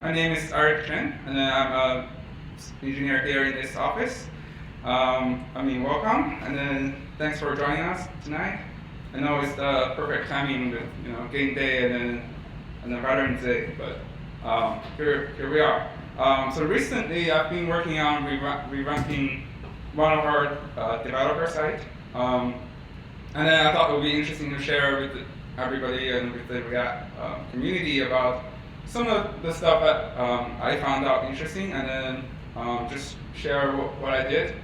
My name is Cheng, and I'm an engineer here in this office. Welcome, and then thanks for joining us tonight. I know it's the perfect timing with game day and then Veterans Day, but here we are. So recently, I've been working on revamping one of our developer sites, and then I thought it would be interesting to share with everybody and with the React community about some of the stuff that I found out interesting, and then just share what I did.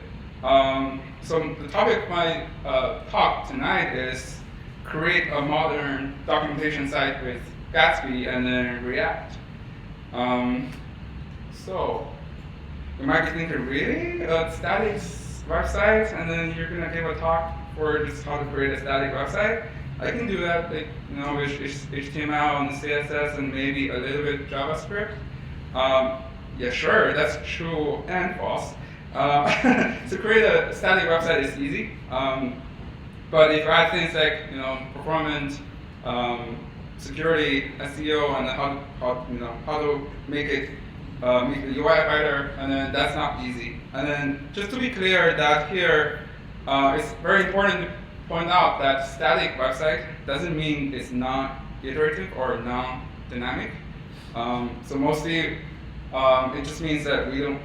So the topic of my talk tonight is create a modern documentation site with Gatsby and then React. So you might be thinking, really? A static website, and then you're gonna give a talk for just how to create a static website? I can do that, with HTML and CSS and maybe a little bit JavaScript. Yeah, sure, that's true and false. To create a static website is easy, but if you add things like performance, security, SEO, and how to make the UI better, and then that's not easy. And then just to be clear that here, it's very important to point out that static website doesn't mean it's not iterative or non-dynamic. So mostly, it just means that we don't,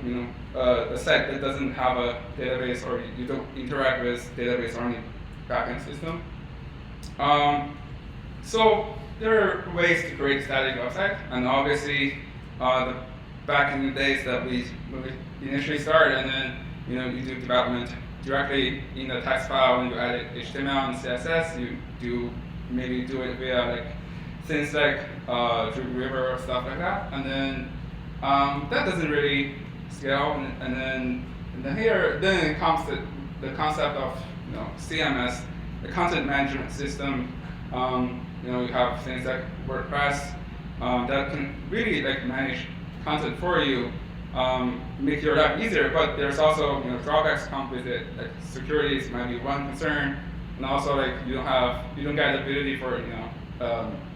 a site that doesn't have a database or you don't interact with database-only backend system. So there are ways to create a static website, and obviously, back in the days that when we initially started, and then you do development directly in the text file, when you add HTML and CSS, you maybe do it via things like River or stuff like that, and then that doesn't really scale. And then here, then it comes to the concept of CMS, the content management system. You have things like WordPress that can really manage content for you. Make your life easier, but there's also drawbacks come with it. Like security might be one concern, and also you don't get the ability for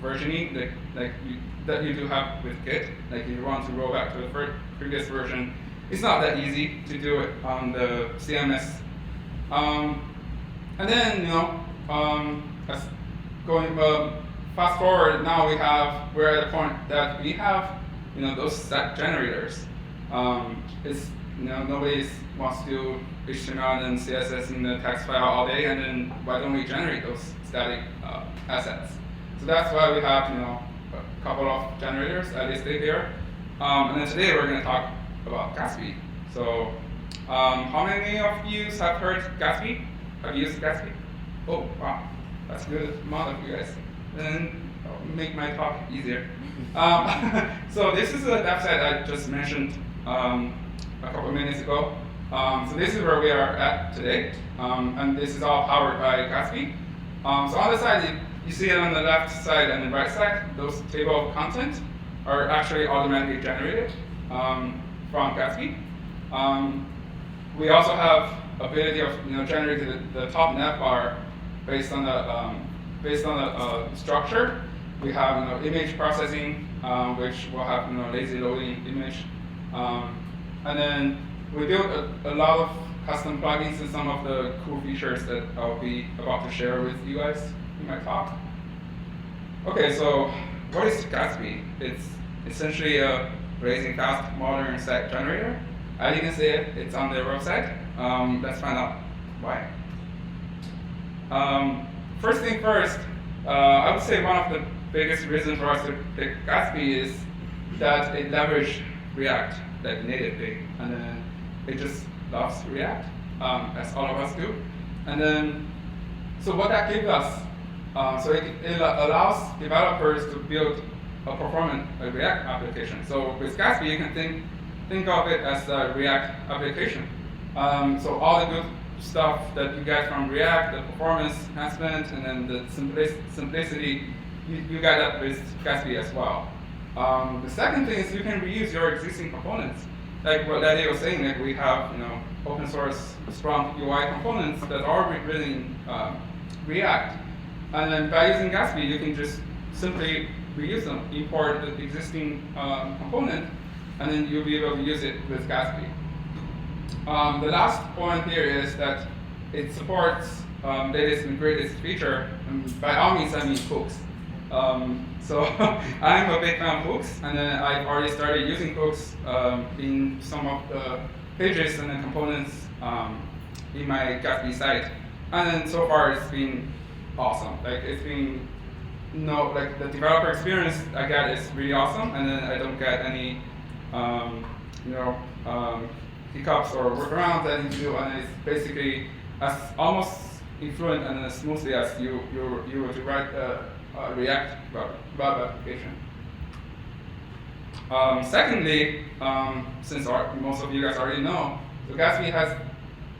versioning that you do have with Git. Like if you want to roll back to the previous version, it's not that easy to do it on the CMS. And then as fast forward, now we're at the point that we have those set generators. Nobody wants to do HTML and CSS in the text file all day, and then why don't we generate those static assets? So that's why we have a couple of generators at this day here. And then today we're going to talk about Gatsby. So how many of you have heard Gatsby? Have you used Gatsby? Oh, wow, that's a good amount of you guys. Then I'll make my talk easier. So this is the website I just mentioned a couple of minutes ago. So this is where we are at today, and this is all powered by Gatsby. So on the side, you see it on the left side and the right side, those table of content are actually automatically generated from Gatsby. We also have ability of generating the top nav bar based on the structure. We have image processing, which will have lazy loading image, and then we built a lot of custom plugins and some of the cool features that I'll be about to share with you guys in my talk. Okay, so what is Gatsby? It's essentially a blazing fast modern site generator. As you can see, it's on their website. Let's find out why. First thing first, I would say one of the biggest reasons for us to pick Gatsby is that it leverages React natively, and then it just loves React, as all of us do. And then, so what that gives us, so it allows developers to build a performant React application. So with Gatsby, you can think of it as a React application. So all the good stuff that you get from React, the performance enhancement, and then the simplicity, you get that with Gatsby as well. The second thing is you can reuse your existing components. Like what Daddy was saying, we have open source Splunk UI components that are written in React. And then by using Gatsby, you can just simply reuse them, import the existing component, and then you'll be able to use it with Gatsby. The last point here is that it supports latest and greatest feature. And by all means, I mean hooks. So I'm a big fan of hooks, and then I've already started using hooks in some of the pages and the components in my Gatsby site. And then so far it's been awesome. Like it's been like the developer experience I get is really awesome, and then I don't get any hiccups or workarounds that I need to do, and it's basically as almost fluent and as smoothly as you were to write a React web application. Secondly, since most of you guys already know, so Gatsby has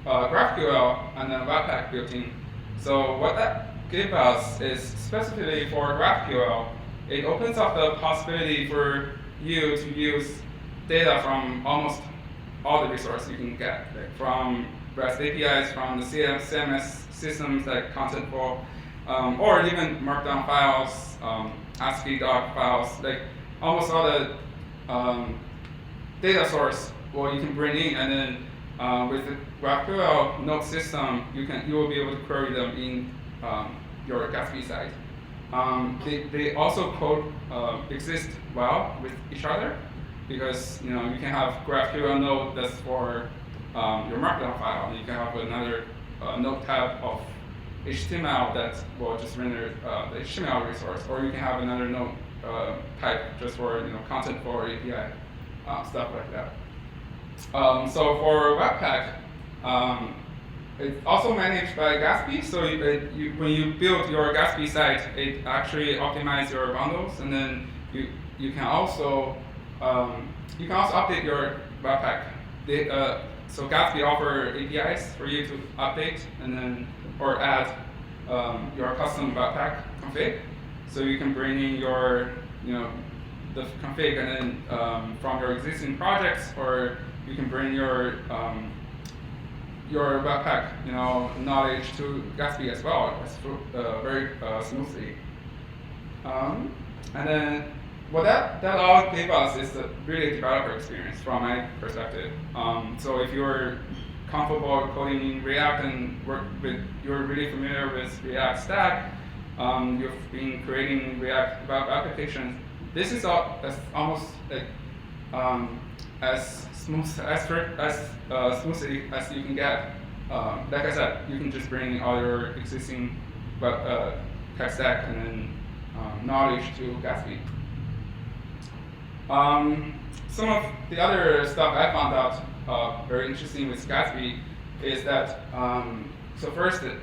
GraphQL and then Webpack built in. So what that gives us is specifically for GraphQL, it opens up the possibility for you to use data from almost all the resources you can get, like from REST APIs, from the CMS systems like Contentful, or even Markdown files, ASCII doc files, like almost all the data source you can bring in, and then with the GraphQL node system, you will be able to query them in your Gatsby site. They also exist well with each other, because you can have GraphQL node that's for your Markdown file, and you can have another node tab of HTML that will just render the HTML resource, or you can have another node type just for Contentful or API stuff like that. So for Webpack, it's also managed by Gatsby. So when you build your Gatsby site, it actually optimizes your bundles, and then you can also update your Webpack. So Gatsby offers APIs for you to update or add your custom Webpack config. So you can bring in your the config and then from your existing projects, or you can bring your Webpack knowledge to Gatsby as well, very smoothly. And then what that all gave us is a really developer experience from my perspective. So if you're comfortable coding in React and you're really familiar with React stack, you've been creating React web applications, this is almost like as smoothly as you can get. Like I said, you can just bring all your existing tech stack and then knowledge to Gatsby. Some of the other stuff I found out very interesting with Gatsby is that so first it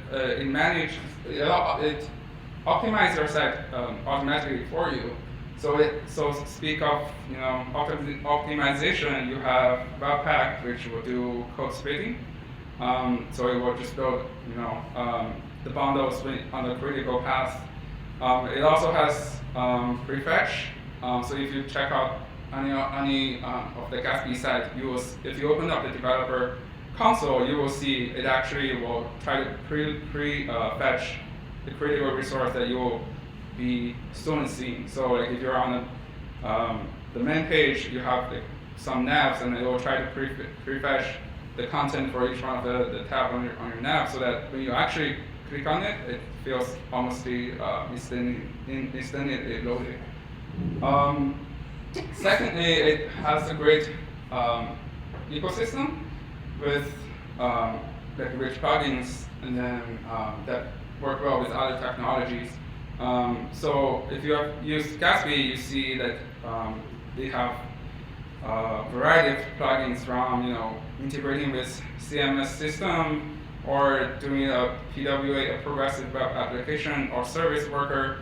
optimizes your site automatically for you. So speak of optimization, you have Webpack, which will do code splitting. So it will just build the bundles on the critical path. It also has prefetch. So if you check out any of the Gatsby site, if you open up the developer console, you will see it actually will try to fetch the critical resource that you will be soon seeing. So like if you're on the main page, you have some navs, and it will try to prefetch the content for each one of the tab on your nav, so that when you actually click on it, it feels almost instantly loaded. Secondly, it has a great ecosystem with rich plugins, and then that work well with other technologies. So if you have used Gatsby, you see that they have a variety of plugins from integrating with CMS system, or doing a PWA, a progressive web application, or service worker.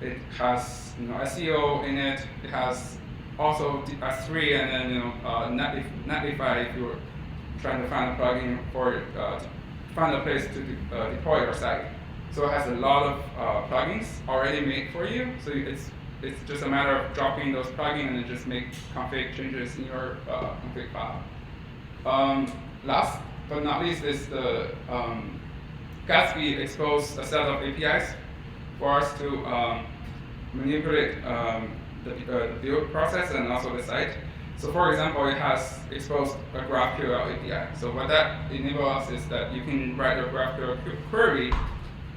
It has SEO in it. It has also S3, and then Netlify if you're trying to find a plugin for find a place to deploy your site. So it has a lot of plugins already made for you. So it's just a matter of dropping those plugins and then just make config changes in your config file. Last but not least is the Gatsby exposed a set of APIs for us to manipulate the build process and also the site. So for example, it has exposed a GraphQL API. So what that enables us is that you can write a GraphQL query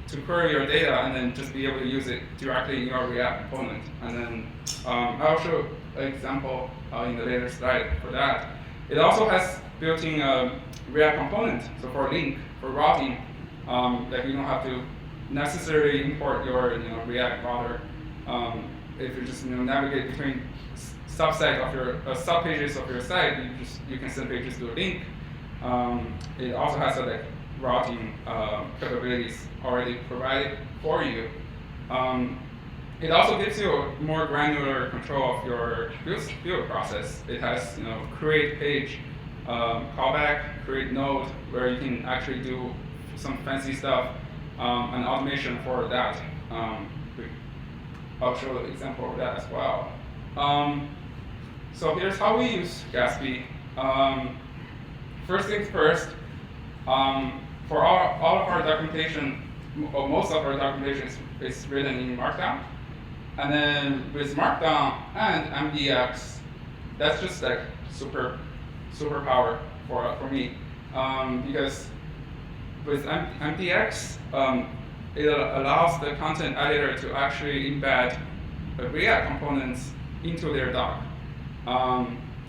to query your data and then just be able to use it directly in your React component. And then I'll show an example in the later slide for that. It also has built-in React component. So for link, for routing, that you don't have to necessarily import your React router. If you just navigate between subsite of your subpages of your site, you can simply just do a link. It also has like routing capabilities already provided for you. It also gives you more granular control of your build process. It has create page, callback, create node, where you can actually do some fancy stuff and automation for that. I'll show an example of that as well. So here's how we use Gatsby. First things first, for all of our documentation, or most of our documentation is written in Markdown. And then with Markdown and MDX, that's just like superpower for me. Because with MDX, it allows the content editor to actually embed React components into their doc.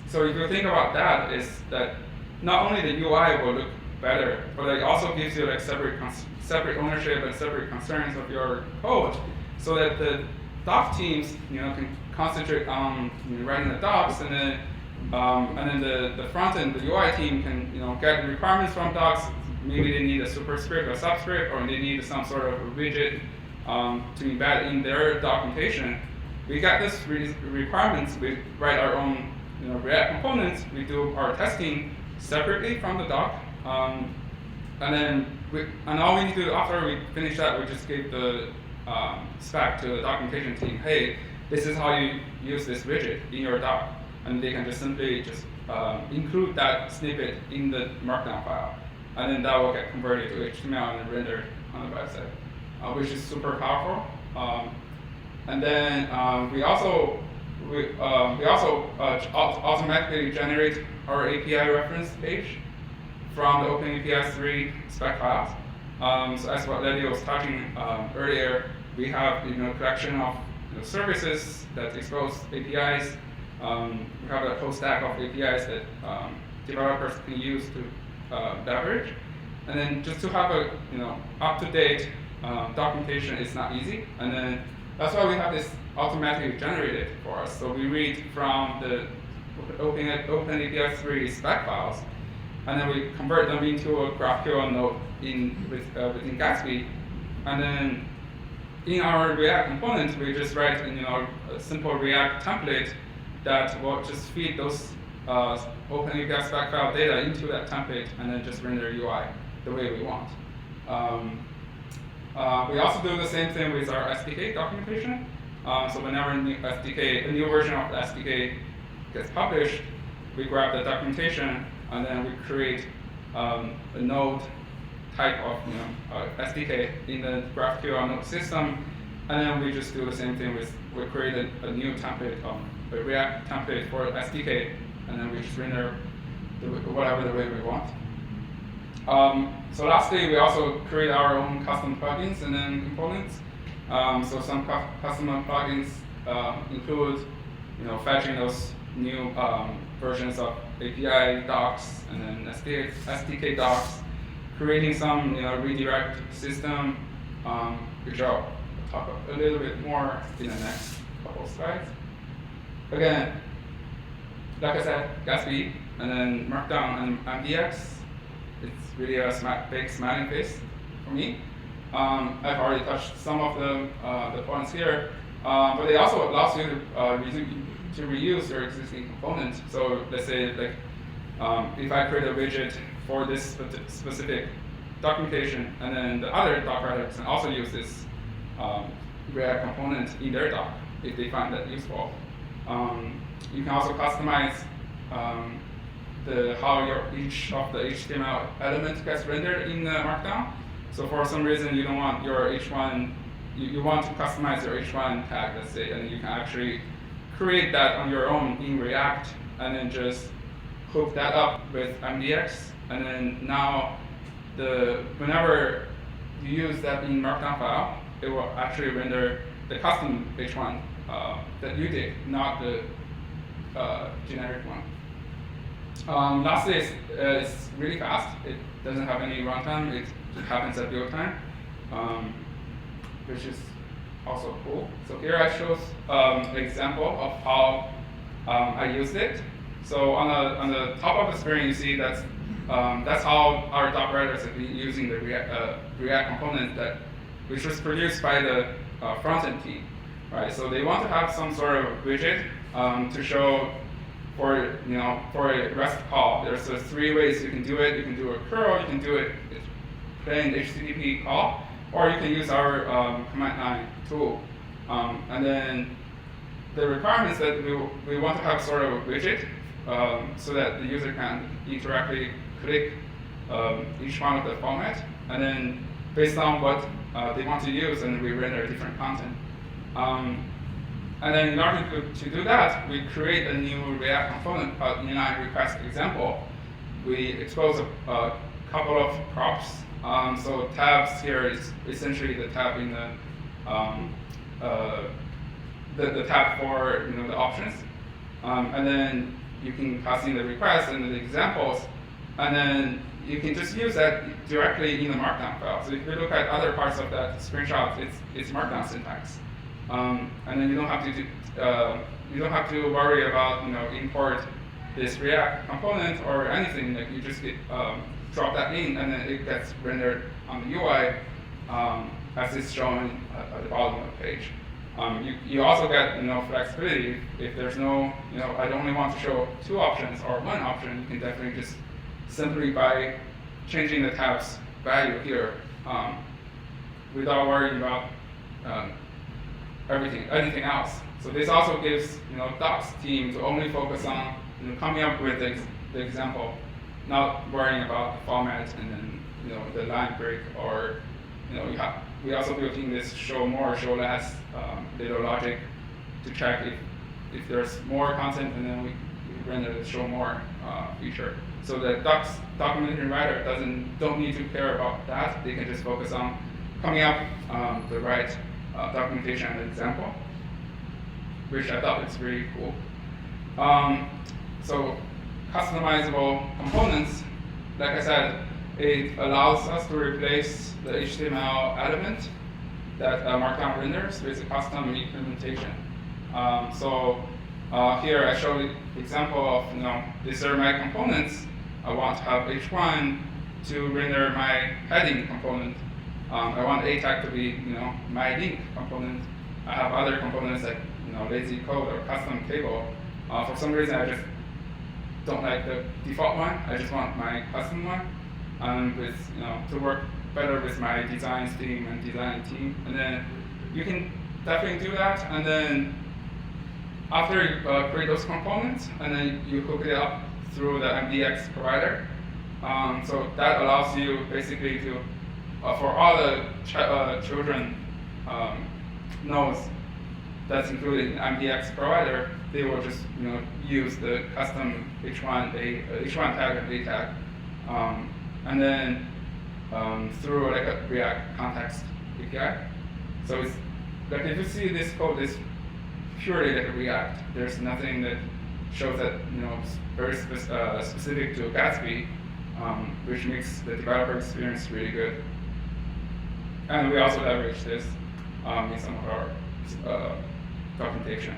So if you think about that, is that not only the UI will look better, but it also gives you like separate ownership and separate concerns of your code, so that the doc teams can concentrate on writing the docs, and then the front end, the UI team can get requirements from docs. Maybe they need a superscript or subscript, or they need some sort of a widget to embed in their documentation. We get this requirements. We write our own React components. We do our testing separately from the doc, and all we need to do after we finish that, we just give the spec to the documentation team. Hey, this is how you use this widget in your doc, and they can just simply include that snippet in the Markdown file, and then that will get converted to HTML and rendered on the website, which is super powerful. And then we also automatically generate our API reference page from the OpenAPI 3 spec files. So as what Lady was touching earlier, we have a collection of services that expose APIs. We have a whole stack of APIs that developers can use to leverage. And then just to have a up-to-date documentation is not easy. And then that's why we have this automatically generated for us. So we read from the OpenAPI 3 spec files, and then we convert them into a GraphQL node within Gatsby. And then in our React component, we just write a simple React template that will just feed those OpenAPI spec file data into that template, and then just render UI the way we want. We also do the same thing with our SDK documentation. So whenever a new version of the SDK gets published, we grab the documentation, and then we create a node type of SDK in the GraphQL node system, and then we just do the same thing we create a new template, a React template for SDK, and then we just render whatever the way we want. So lastly, we also create our own custom plugins and then components. So some custom plugins include fetching those new versions of API docs and then SDK docs, creating some redirect system, which I'll talk a little bit more in the next couple of slides. Again, like I said, Gatsby and then Markdown and MDX, it's really a big smiling face for me. I've already touched some of the points here, but it also allows you to reuse your existing components. So let's say if I create a widget for this specific documentation, and then the other doc writers can also use this React component in their doc if they find that useful. You can also customize how each of the HTML elements gets rendered in Markdown. So for some reason you don't want your H1 you want to customize your H1 tag, let's say, and you can actually create that on your own in React, and then just hook that up with MDX, and then now whenever you use that in Markdown file, it will actually render the custom H1 that you did, not the generic one. Lastly, it's really fast. It doesn't have any runtime. It happens at build time, which is also cool. So here I show an example of how I used it. So on the top of the screen, you see that's how our doc writers have been using the React component which was produced by the front-end team, right? So they want to have some sort of widget to show for a REST call. There's 3 ways you can do it. You can do a curl, you can do it plain HTTP call, or you can use our command line tool. And then the requirements that we want to have sort of a widget so that the user can indirectly click each one of the format, and then based on what they want to use, and we render different content. And then in order to do that, we create a new React component called inline request example. We expose a couple of props. So tabs here is essentially the tab in the tab for the options. And then you can pass in the request and the examples, and then you can just use that directly in the Markdown file. So if you look at other parts of that screenshot, it's Markdown syntax. And then you don't have to worry about import this React component or anything. Like you just drop that in, and then it gets rendered on the UI as it's shown at the bottom of the page. You also get flexibility. If there's I only want to show 2 options or 1 option, you can definitely just simply by changing the tab's value here without worrying about anything else. So this also gives docs team to only focus on coming up with the example, not worrying about the format and then the line break, or we also built in this show more, show less little logic to check if there's more content, and then we render the show more feature. So the documentation writer don't need to care about that. They can just focus on coming up the right documentation and example, which I thought is really cool. So customizable components, like I said, it allows us to replace the HTML element that Markdown renders with a custom implementation. Here I show the example of these are my components. I want to have H1 to render my heading component. I want A tag to be my link component. I have other components like lazy code or custom table. For some reason, I just don't like the default one. I just want my custom one, with to work better with my design team and design team. And then you can definitely do that. And then after you create those components, and then you hook it up through the MDX provider. So that allows you basically to, for all the children nodes that's included in MDX provider, they will just use the custom H1 tag and A tag, and then through like a React context API. So it's like if you see this code, it's purely like a React. There's nothing that shows that it's very specific to Gatsby, which makes the developer experience really good. And we also leverage this in some of our documentation.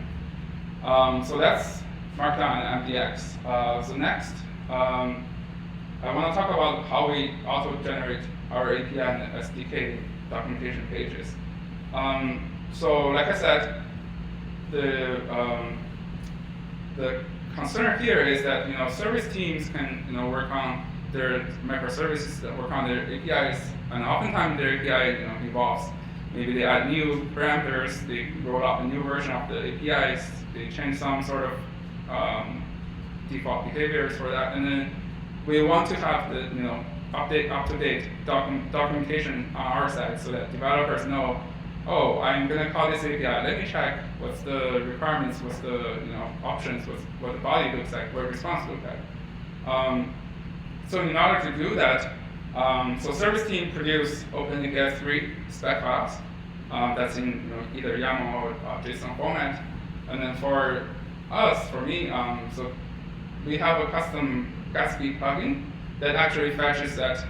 So that's Markdown and MDX. So next, I want to talk about how we auto-generate our API and SDK documentation pages. So like I said, the concern here is that service teams can work on their microservices that work on their APIs, and oftentimes their API evolves. Maybe they add new parameters, they roll out a new version of the APIs, they change some sort of default behaviors for that, and then we want to have the up-to-date documentation on our side so that developers know oh, I'm gonna call this API. Let me check what's the requirements, what's the options, what the body looks like, what response looks like. So in order to do that, so service team produce OpenAPI 3 spec files. That's in either YAML or JSON format. And then for us, for me, so we have a custom Gatsby plugin that actually fetches that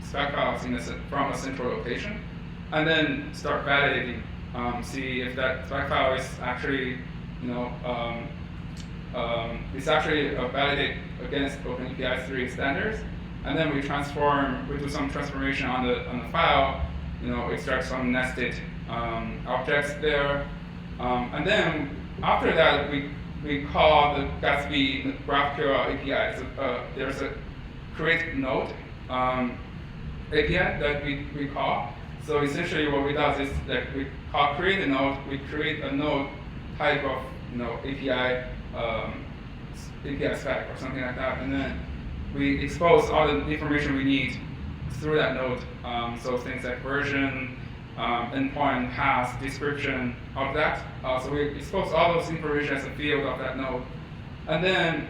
spec files from a central location, and then start validating, see if that spec file is actually, it's actually validate against OpenAPI 3 standards, and then we do some transformation on the file, extract some nested objects there, and then after that we call the Gatsby GraphQL API. So, there's a create node API that we call. So essentially what we do is that we call create a node, we create a node type of API spec or something like that, and then we expose all the information we need through that node. So things like version, endpoint, path, description of that. So we expose all those information as a field of that node. And then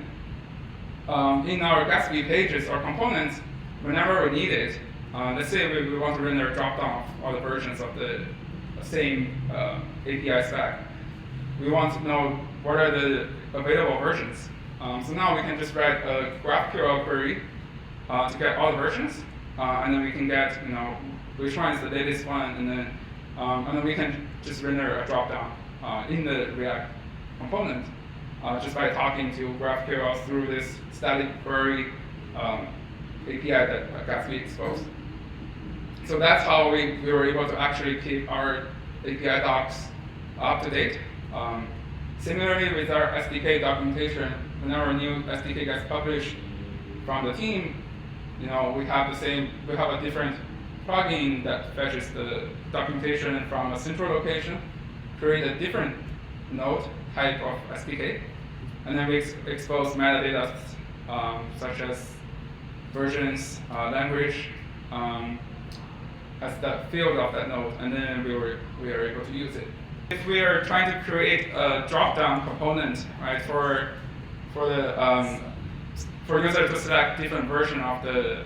in our Gatsby pages or components, whenever we need it, let's say we want to render drop-down of all the versions of the same API spec. We want to know what are the available versions. So now we can just write a GraphQL query to get all the versions, and then we can get which one is the latest one, and then we can just render a drop-down in the React component just by talking to GraphQL through this static query API that Gatsby exposed. So that's how we were able to actually keep our API docs up to date. Similarly, with our SDK documentation, whenever a new SDK gets published from the team, we have a different plugin that fetches the documentation from a central location, create a different node type of SDK, and then we expose metadata such as versions, language, as the field of that node, and then we are able to use it. If we are trying to create a drop-down component, right, for user to select different version of the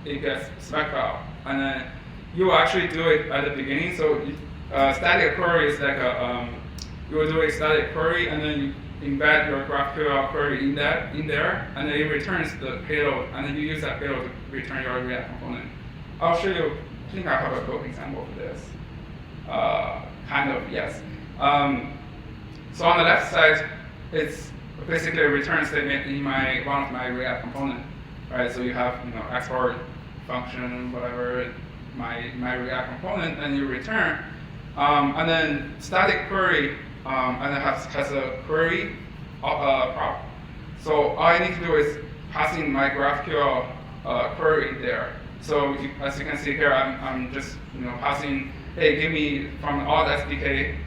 API spec file, and then you actually do it at the beginning. So static query is like you will do a static query, and then you embed your GraphQL query in there, and then it returns the payload, and then you use that payload to return your React component. I'll show you. I think I have a code example for this. Kind of, yes. So on the left side, it's basically a return statement in one of my React component, right? So you have export function, whatever, my React component, and you return, and then static query, and it has a query prop. So all I need to do is pass in my GraphQL query there. So as you can see here, I'm just passing, hey, give me from all the SDK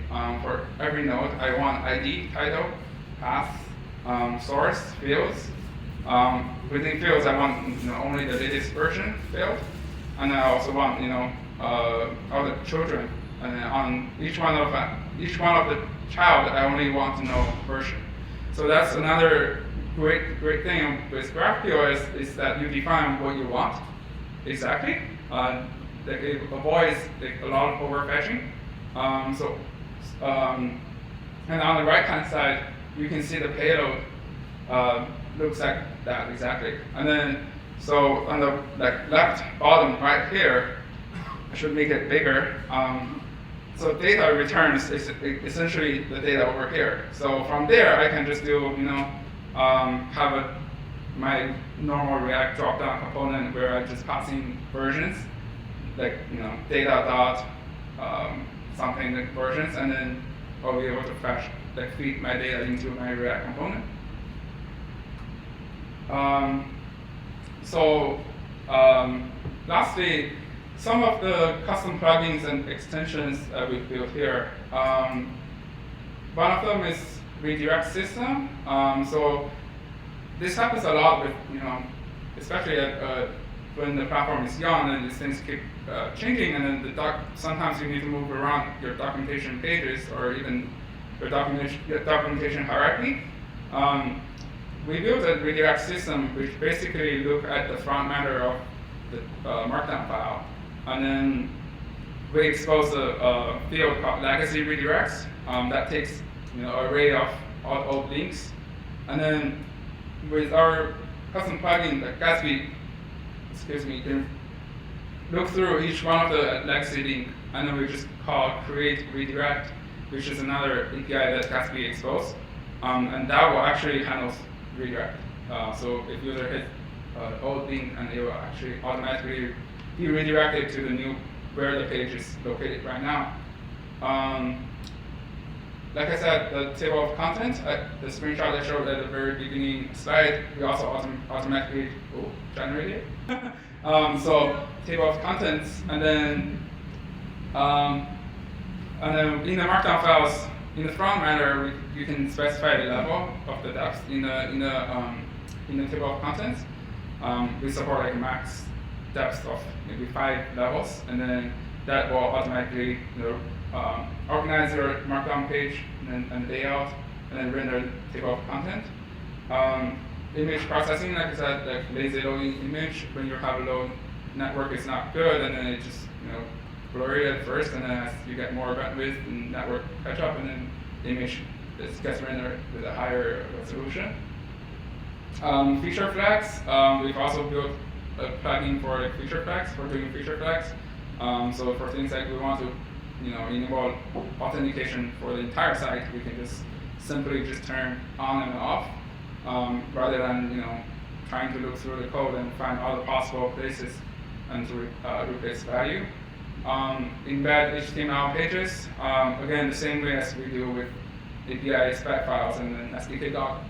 for every node, I want ID, title, path, source, fields. Within fields, I want only the latest version field, and I also want all the children. And then on each one of the child, I only want to know version. So that's another great thing with GraphQL is that you define what you want exactly. It avoids a lot of overfetching. And on the right-hand side, you can see the payload looks like that exactly. And then, so on the left bottom right here, I should make it bigger. So data returns is essentially the data over here. So from there, I can just do have my normal React drop-down component where I just pass in versions, like data dot something like versions, and then I'll be able to fetch, feed my data into my React component. Lastly, some of the custom plugins and extensions that we built here. One of them is redirect system. So this happens a lot with, especially when the platform is young and these things keep changing, and then sometimes you need to move around your documentation pages or even your documentation hierarchy. We built a redirect system which basically look at the front matter of the markdown file, and then we expose a field called legacy redirects that takes an array of old links, and then with our custom plugin, the Gatsby, can look through each one of the legacy link, and then we just call create redirect, which is another API that Gatsby exposed, and that will actually handle redirect. So if user hits old link, and it will actually automatically be redirected to the new where the page is located right now. Like I said, the table of contents, the screenshot I showed at the very beginning slide, we also automatically generated. So table of contents, and then in the markdown files, in the front matter, you can specify the level of the depth in the table of contents. We support like a max depth of maybe 5 levels, and then that will automatically organize your markdown page and layout, and then render the table of content. Image processing, like I said, like lazy loading image, when you have a low network is not good, and then it just blurry at first, and then as you get more bandwidth and network catch up, and then the image gets rendered with a higher resolution. Feature flags, we've also built a plugin for feature flags, for doing feature flags. So for things like we want to enable authentication for the entire site, we can just simply turn on and off, rather than trying to look through the code and find all the possible places and to replace value. Embed HTML pages, again the same way as we do with API spec files and then SDK doc.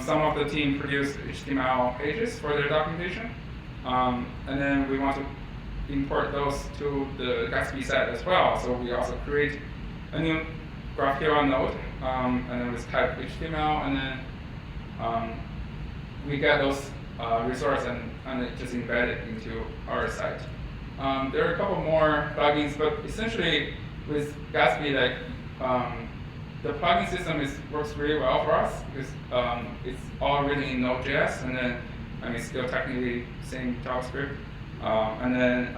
Some of the team produce HTML pages for their documentation, and then we want to import those to the Gatsby set as well. So we also create a new GraphQL node, and then with type HTML, and then we get those resources and it just embed it into our site. There are a couple more plugins, but essentially with Gatsby, the plugin system works really well for us because it's all written in Node.js, and then still technically same JavaScript. And then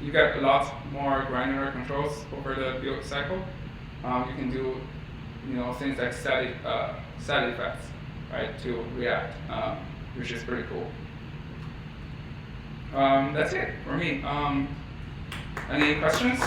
you get a lot more granular controls over the build cycle. You can do things like set effects, right, to React, which is pretty cool. That's it for me. Any questions?